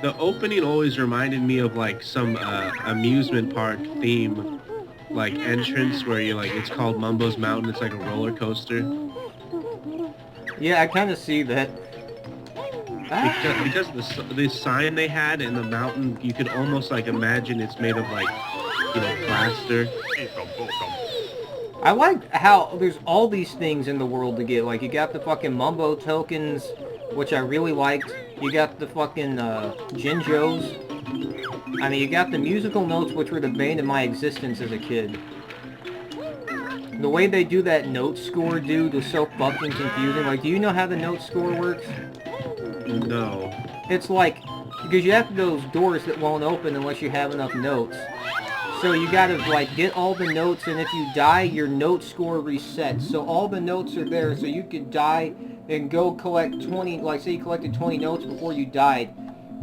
The opening always reminded me of like some amusement park theme, like entrance where you like it's called Mumbo's Mountain. It's like a roller coaster. Yeah, I kind of see that. Ah. Because of the sign they had in the mountain, you could almost like imagine it's made of like plaster. I like how there's all these things in the world to get. Like, you got the fucking Mumbo tokens, which I really liked. You got the fucking Jinjos. I mean, you got the musical notes, which were the bane of my existence as a kid. The way they do that note score, dude, was so fucking confusing. Like, do you know how the note score works? No. It's like, because you have those doors that won't open unless you have enough notes. So you gotta, like, get all the notes, and if you die, your note score resets. So all the notes are there, so you could die and go collect 20, like, say you collected 20 notes before you died.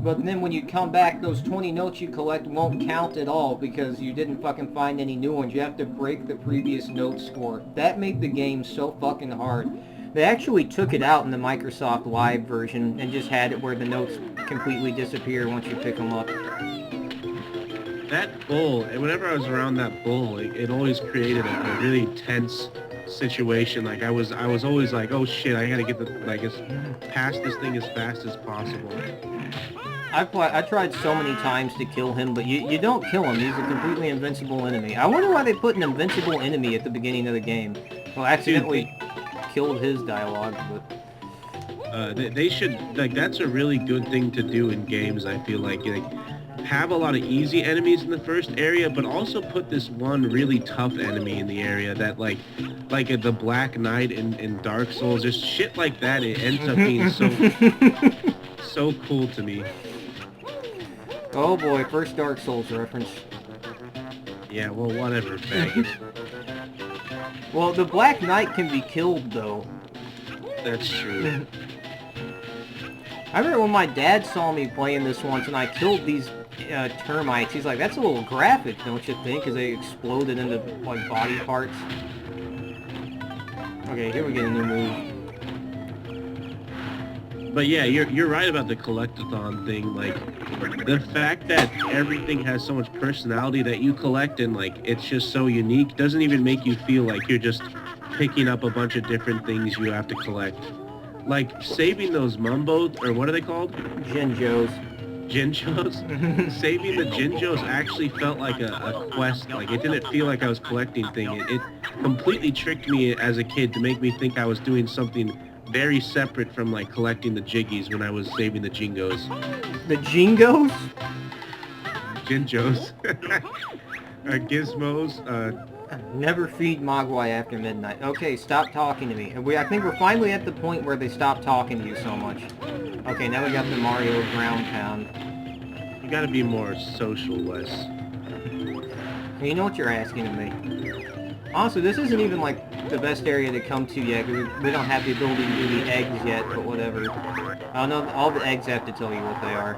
But then when you come back, those 20 notes you collect won't count at all because you didn't fucking find any new ones. You have to break the previous note score. That made the game so fucking hard. They actually took it out in the Microsoft Live version and just had it where the notes completely disappear once you pick them up. That bull, and whenever I was around that bull, like, it always created a really tense situation. Like I was always like, oh shit, I gotta get past this thing as fast as possible. I tried so many times to kill him, but you don't kill him. He's a completely invincible enemy. I wonder why they put an invincible enemy at the beginning of the game. Well, accidentally killed his dialogue, but... They should, like, that's a really good thing to do in games, I feel like have a lot of easy enemies in the first area, but also put this one really tough enemy in the area that like the Black Knight in Dark Souls, just shit like that. It ends up being so cool to me. Oh boy, first Dark Souls reference. Yeah, well, whatever, faggot. Well, the Black Knight can be killed, though. That's true. I remember when my dad saw me playing this once, and I killed these termites. He's like, that's a little graphic, don't you think? Because they exploded into, like, body parts. Okay, here we get a new move. But yeah, you're right about the collectathon thing. Like, the fact that everything has so much personality that you collect and, like, it's just so unique doesn't even make you feel like you're just picking up a bunch of different things you have to collect. Like, saving those Mumbo, or what are they called? Jinjos. Jinjos? Saving the Jinjos actually felt like a quest. Like, it didn't feel like I was collecting things. It completely tricked me as a kid to make me think I was doing something very separate from, like, collecting the Jiggies when I was saving the Jingos. The Jingos? Jinjos. Gizmos. Never feed Mogwai after midnight. Okay, stop talking to me. I think we're finally at the point where they stop talking to you so much. Okay, now we got the Mario ground pound. You gotta be more social, Wes. You know what you're asking of me. Honestly, this isn't even, like, the best area to come to yet, because we don't have the ability to do the eggs yet, but whatever. I know all the eggs have to tell you what they are.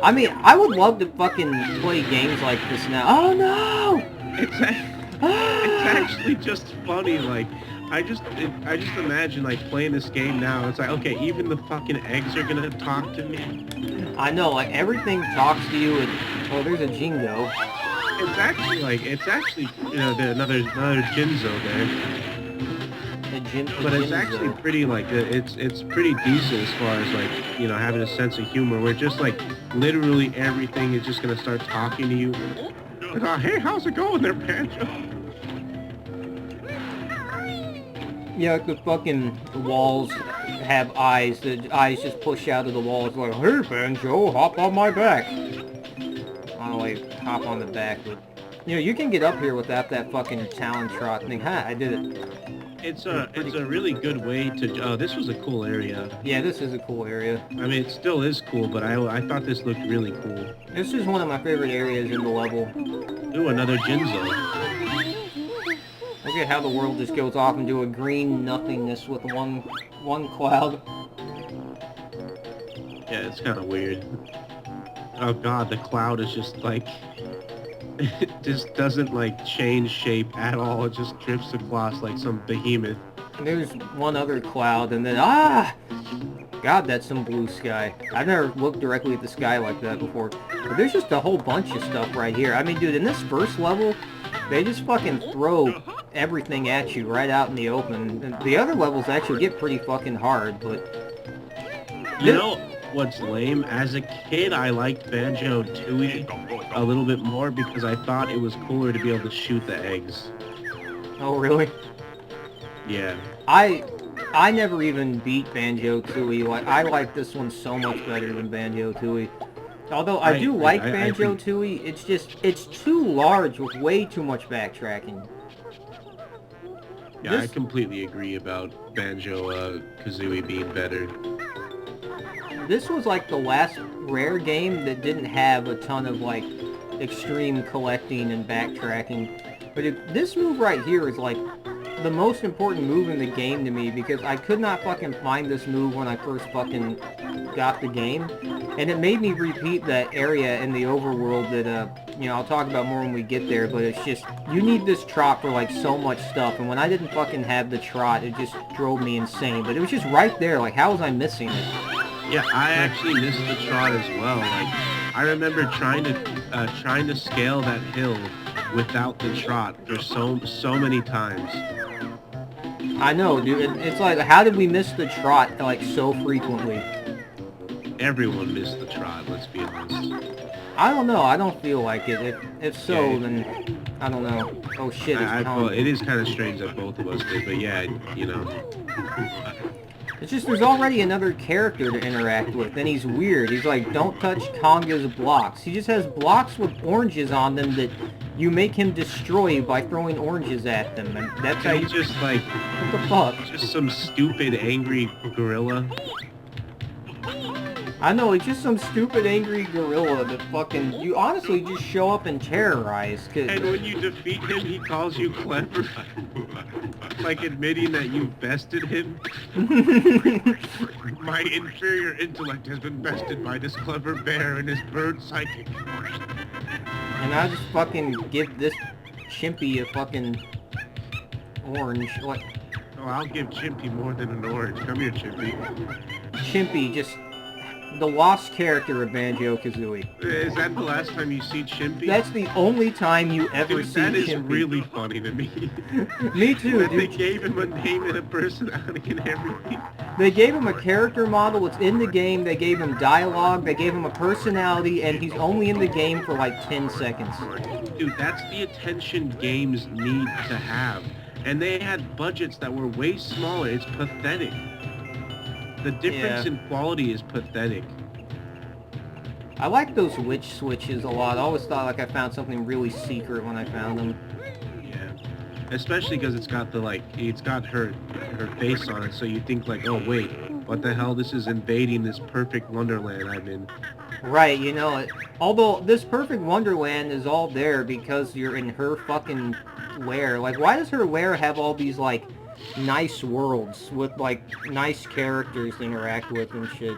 I mean, I would love to fucking play games like this now. Oh no! It's actually just funny, like, I just imagine, like, playing this game now. It's like, okay, even the fucking eggs are gonna talk to me. I know, like, everything talks to you, and... Oh, there's a Jingo. It's actually, another Jinzo there. But it's actually pretty, like, it's pretty decent as far as, like, having a sense of humor, where just, like, literally everything is just gonna start talking to you. Like, oh, hey, how's it going there, Banjo? Yeah, like the fucking walls have eyes. The eyes just push out of the walls like, hey, Banjo, hop on my back. I don't like hop on the back, but... you can get up here without that fucking talon trot thing. Ha, I did it. It's a really good way to... this was a cool area. Yeah, this is a cool area. I mean, it still is cool, but I thought this looked really cool. This is one of my favorite areas in the level. Ooh, another Jinzo. Look at how the world just goes off into a green nothingness with one cloud. Yeah, it's kind of weird. Oh god, the cloud is just like... It just doesn't, like, change shape at all. It just drifts across like some behemoth. There's one other cloud, and then... God, that's some blue sky. I've never looked directly at the sky like that before. But there's just a whole bunch of stuff right here. I mean, dude, in this first level, they just fucking throw everything at you right out in the open. And the other levels actually get pretty fucking hard, but... You know what's lame? As a kid, I liked Banjo-Tooie a little bit more because I thought it was cooler to be able to shoot the eggs. Oh, really? Yeah. I never even beat Banjo-Tooie. Like, I like this one so much better than Banjo-Tooie. Although I do like Banjo-Tooie, it's just, it's too large with way too much backtracking. Yeah, I completely agree about Banjo-Kazooie being better. This was like the last Rare game that didn't have a ton of like extreme collecting and backtracking. But this move right here is like the most important move in the game to me because I could not fucking find this move when I first fucking got the game. And it made me repeat that area in the overworld that, you know, I'll talk about more when we get there, but it's just, you need this trot for like so much stuff. And when I didn't fucking have the trot, it just drove me insane. But it was just right there, like how was I missing it? Yeah, I actually missed the trot as well. Like, I remember trying to scale that hill without the trot for so many times. I know, dude. It's like, how did we miss the trot like so frequently? Everyone missed the trot. Let's be honest. I don't know. I don't feel like it. If so, Yeah. then I don't know. Oh shit! Well, it is kind of strange that both of us did, but yeah, you know. It's just there's already another character to interact with, and he's weird. He's like, don't touch Conga's blocks. He just has blocks with oranges on them that you make him destroy by throwing oranges at them, and that's how you He's just like, what the fuck? just some stupid, angry gorilla. I know, it's just some stupid angry gorilla that fucking, you honestly just show up and terrorize, cause... And when you defeat him, he calls you clever. Like admitting that you bested him. My inferior intellect has been bested by this clever bear and his bird psychic. And I just fucking give this Chimpy a fucking orange. Like, Oh, I'll give Chimpy more than an orange. Come here, Chimpy. Chimpy, just the lost character of Banjo-Kazooie. Is that the last time you see Chimpy? That's the only time you ever Dude, see that is Chimpy. really funny to me. Me too, That they dude. gave him a name and a personality and everything. They gave him a character model, it's in the game, they gave him dialogue, they gave him a personality, and he's only in the game for like 10 seconds. Dude, that's the attention games need to have. And they had budgets that were way smaller. It's pathetic. The difference in quality is pathetic. I like those witch switches a lot. I always thought like I found something really secret when I found them. Yeah. Especially because it's got the, like, it's got her face on it, so you think like, oh wait, what the hell? This is invading this perfect wonderland I'm in. Right, you know, although this perfect wonderland is all there because you're in her fucking lair. Like, why does her lair have all these, like, nice worlds with, like, nice characters to interact with and shit?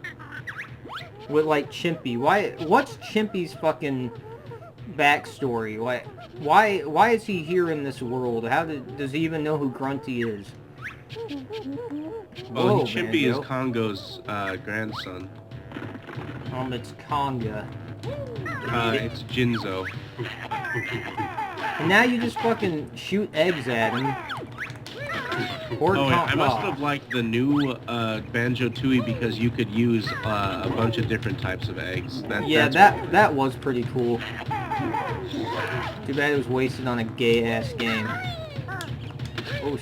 With, like, Chimpy. What's Chimpy's fucking backstory? Like, why is he here in this world? Does he even know who Grunty is? Well, Whoa, Chimpy Banjo. is Congo's grandson. It's Conga. It's Jinzo. And now you just fucking shoot eggs at him. Or I must have liked the new Banjo-Tooie because you could use a bunch of different types of eggs. That was pretty cool. Too bad it was wasted on a gay-ass game. Oh,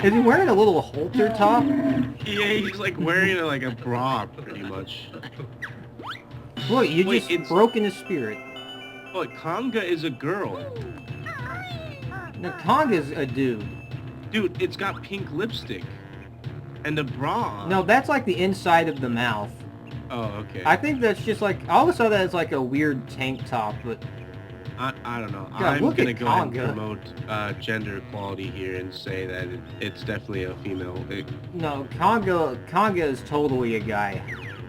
is he wearing a little halter top? Yeah, he's like wearing like a bra, pretty much. Look, you just broken his spirit. Oh, Conga is a girl. No, Conga's a dude. Dude, it's got pink lipstick. And a bra on. No, that's like the inside of the mouth. Oh, okay. I think that's just like, I always saw that as like a weird tank top, but... I don't know. God, I'm look going to at go ahead and Conga. promote gender equality here and say that it's definitely a female. No, Conga is totally a guy.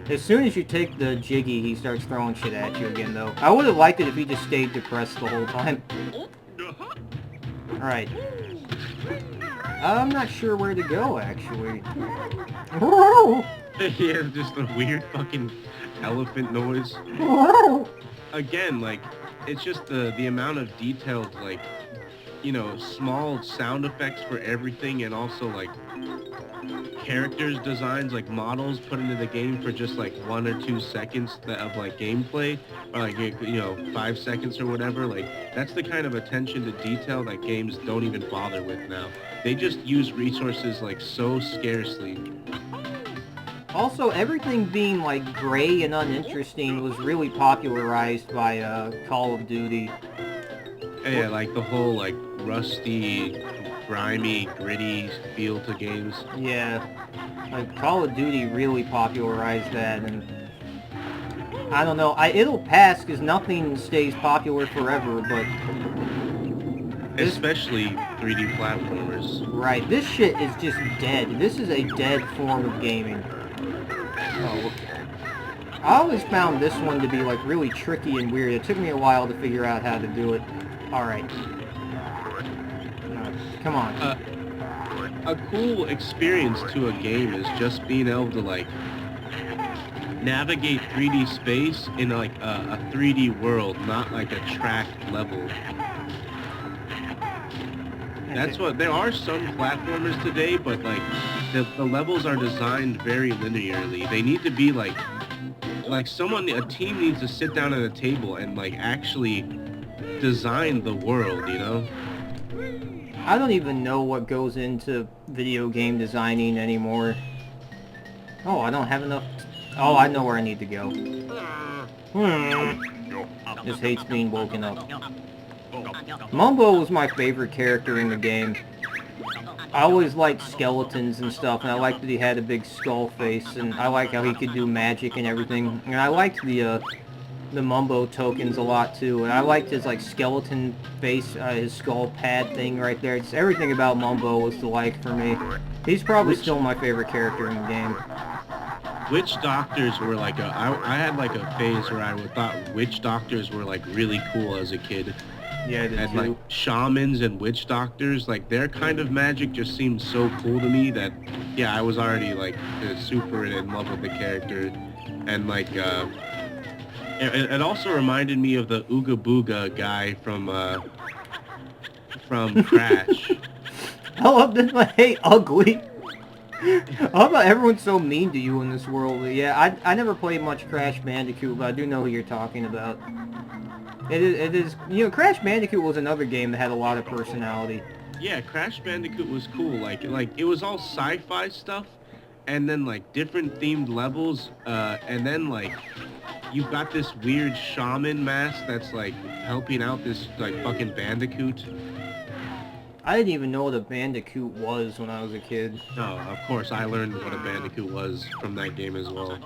As soon as you take the jiggy, he starts throwing shit at you again, though. I would have liked it if he just stayed depressed the whole time. Alright. I'm not sure where to go, actually. Yeah, just a weird fucking elephant noise. Again, like, it's just the amount of detailed, like, small sound effects for everything, and also like characters designs, like models put into the game for just like 1 or 2 seconds of like gameplay, or like 5 seconds or whatever. Like, that's the kind of attention to detail that games don't even bother with now. They just use resources like so scarcely. Also, everything being like gray and uninteresting was really popularized by Call of Duty. Yeah, like the whole like rusty, grimy, gritty feel to games. Yeah, like Call of Duty really popularized that, and I don't know. It'll pass because nothing stays popular forever. But especially 3D platformers. Right, this shit is just dead. This is a dead form of gaming. Oh, I always found this one to be like really tricky and weird. It took me a while to figure out how to do it. Alright. Come on. A cool experience to a game is just being able to like navigate 3D space in like a 3D world, not like a tracked level. That's what, there are some platformers today, but like the levels are designed very linearly. They need to be like a team needs to sit down at a table and like actually design the world, you know? I don't even know what goes into video game designing anymore. Oh, I don't have enough. Oh, I know where I need to go. This hates being woken up. Mumbo was my favorite character in the game. I always liked skeletons and stuff, and I liked that he had a big skull face, and I liked how he could do magic and everything. And I liked the Mumbo tokens a lot too, and I liked his like skeleton face, his skull pad thing right there. Just everything about Mumbo was to like for me. He's probably still my favorite character in the game. Witch doctors were like I had like a phase where I thought witch doctors were like really cool as a kid. Yeah, I did and too. Like shamans and witch doctors, like their kind of magic just seemed so cool to me that, yeah, I was already like super in love with the character. And like, it also reminded me of the Ooga Booga guy from Crash. I love this. I hate ugly. How about everyone's so mean to you in this world? Yeah, I never played much Crash Bandicoot, but I do know who you're talking about. It is, Crash Bandicoot was another game that had a lot of personality. Yeah, Crash Bandicoot was cool. Like it was all sci-fi stuff, and then like different themed levels, and then like you've got this weird shaman mask that's like helping out this like fucking Bandicoot. I didn't even know what a Bandicoot was when I was a kid. Oh, of course, I learned what a Bandicoot was from that game as well.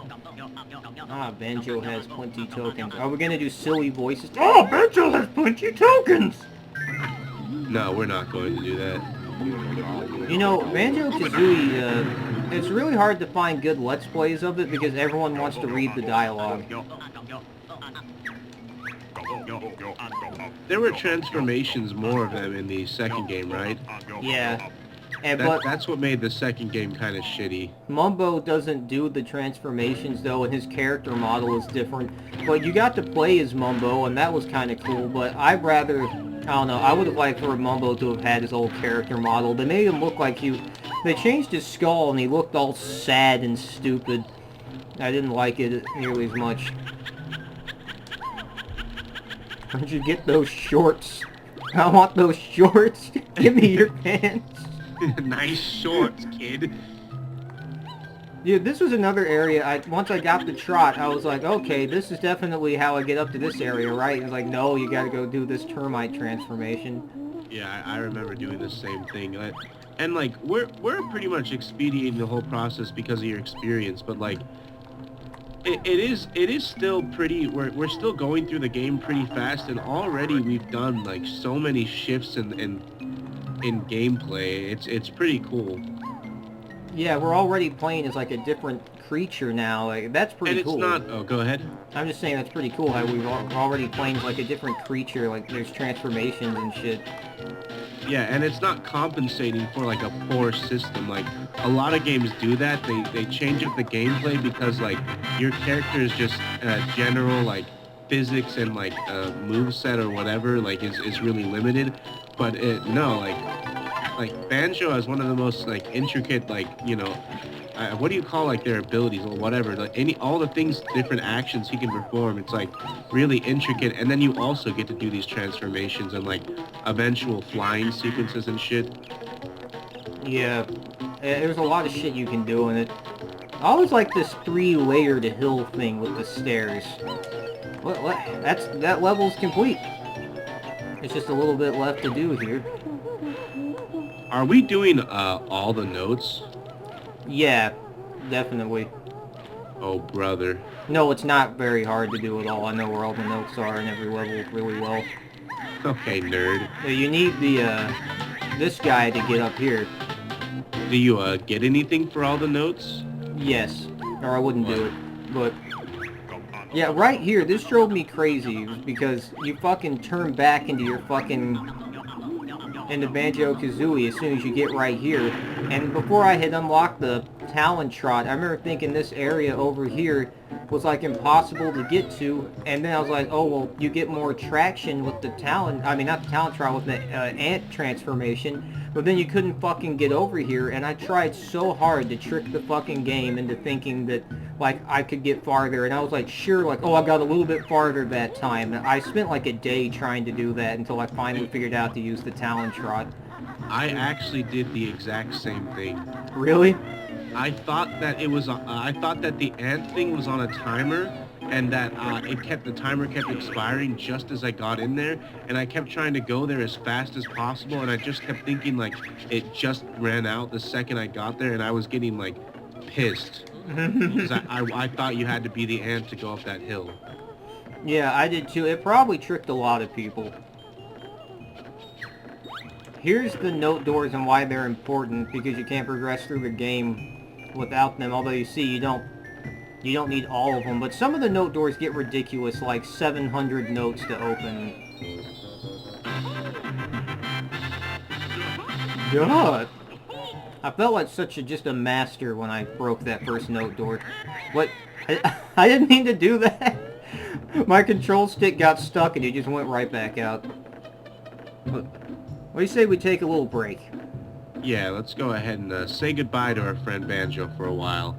Ah, Banjo has plenty tokens. Are we gonna do silly voices? Oh, Banjo has plenty tokens! No, we're not going to do that. Banjo-Kazooie, it's really hard to find good Let's Plays of it because everyone wants to read the dialogue. There were transformations, more of them in the second game, right? Yeah. That's what made the second game kind of shitty. Mumbo doesn't do the transformations though, and his character model is different. But you got to play as Mumbo, and that was kind of cool. But I don't know, I would have liked for Mumbo to have had his old character model. They made him look like they changed his skull, and he looked all sad and stupid. I didn't like it nearly as much. Where'd you get those shorts? I want those shorts. Give me your pants. Nice shorts, kid. Dude, this was another area, once I got the trot, I was like, okay, this is definitely how I get up to this area, right? It's like, no, you gotta go do this termite transformation. Yeah, I remember doing the same thing. And like, we're pretty much expediting the whole process because of your experience, but like, it is still pretty, we're still going through the game pretty fast, and already we've done like so many shifts in gameplay. It's pretty cool. Yeah, we're already playing as like a different creature now. Like, that's pretty And it's cool. not... Oh, go ahead. I'm just saying that's pretty cool how we're already playing as like a different creature. Like there's transformations and shit. Yeah, and it's not compensating for like a poor system. Like a lot of games do that. They change up the gameplay because like your character is just general like physics and like move set or whatever like is really limited. But no, like Banjo has one of the most like intricate like what do you call like their abilities or whatever, like all the things, different actions he can perform. It's like really intricate, and then you also get to do these transformations and like eventual flying sequences and shit. Yeah, there's a lot of shit you can do in it. I always like this 3-layered hill thing with the stairs. What? That level's complete. It's just a little bit left to do here. Are we doing all the notes? Yeah, definitely. Oh brother. No, it's not very hard to do it all. I know where all the notes are in every level really well. Okay, nerd. You need the this guy to get up here. Do you get anything for all the notes? Yes, or I wouldn't do it. But yeah, right here, this drove me crazy because you fucking turn back into your into Banjo-Kazooie as soon as you get right here. And before I had unlocked the Talon Trot, I remember thinking this area over here was like impossible to get to, and then I was like, oh well, you get more traction with the Talon, I mean not the Talon Trot, with the ant transformation, but then you couldn't fucking get over here, and I tried so hard to trick the fucking game into thinking that like I could get farther, and I was like sure, like, oh, I got a little bit farther that time. And I spent like a day trying to do that until I finally figured out to use the Talon Trot. I actually did the exact same thing. Really? I thought that it was. I thought that the ant thing was on a timer, and that the timer kept expiring just as I got in there, and I kept trying to go there as fast as possible, and I just kept thinking like it just ran out the second I got there, and I was getting like pissed because I thought you had to be the ant to go up that hill. Yeah, I did too. It probably tricked a lot of people. Here's the note doors and why they're important, because you can't progress through the game without them. Although you see, you don't need all of them. But some of the note doors get ridiculous, like 700 notes to open. God, I felt like just a master when I broke that first note door. What? I didn't mean to do that. My control stick got stuck and it just went right back out. What do you say we take a little break? Yeah, let's go ahead and say goodbye to our friend Banjo for a while.